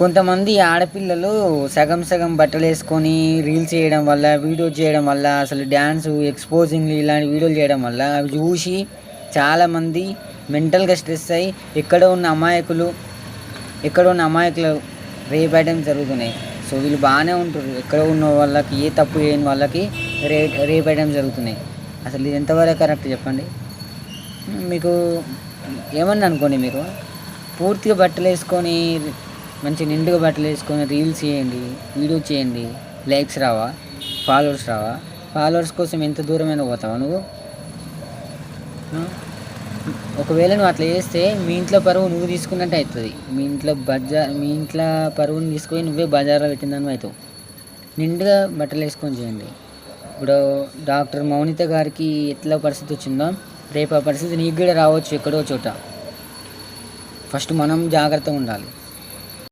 కొంతమంది ఆడపిల్లలు సగం సగం బట్టలు వేసుకొని రీల్స్ చేయడం వల్ల, వీడియోస్ చేయడం వల్ల, అసలు డ్యాన్సు ఎక్స్పోజింగ్ ఇలాంటి వీడియోలు చేయడం వల్ల అవి చూసి చాలామంది మెంటల్గా స్ట్రెస్ అయ్యి ఎక్కడో ఉన్న అమాయకులు రేప్ ఐటమ్స్ జరుగుతున్నాయి. సో వీళ్ళు బాగానే ఉంటారు, ఎక్కడ ఉన్న వాళ్ళకి ఏ తప్పు చేయని వాళ్ళకి రేప్ ఐటమ్స్ జరుగుతున్నాయి. అసలు ఇది ఎంతవరకు కరెక్ట్ చెప్పండి. మీకు ఏమన్నా అనుకోండి, మీరు పూర్తిగా బట్టలు వేసుకొని మంచి నిండుగా బట్టలు వేసుకొని రీల్స్ చేయండి, వీడియో చేయండి, లైక్స్ రావా, ఫాలోవర్స్ రావా? ఫాలోవర్స్ కోసం ఎంత దూరమైనా పోతావా నువ్వు? ఒకవేళ నువ్వు అట్లా చేస్తే మీ ఇంట్లో పరువు నువ్వు తీసుకున్నట్టు అవుతుంది. మీ ఇంట్లో పరువుని తీసుకొని నువ్వే బజార్లో పెట్టిందని అవుతావు. నిండుగా బట్టలు వేసుకొని చేయండి. ఇప్పుడు డాక్టర్ మౌనిత గారికి ఎట్లా పరిస్థితి వచ్చిందో రేపు ఆ పరిస్థితి నీకు కూడా రావచ్చు ఎక్కడో చోట. ఫస్ట్ మనం జాగ్రత్తగా ఉండాలి.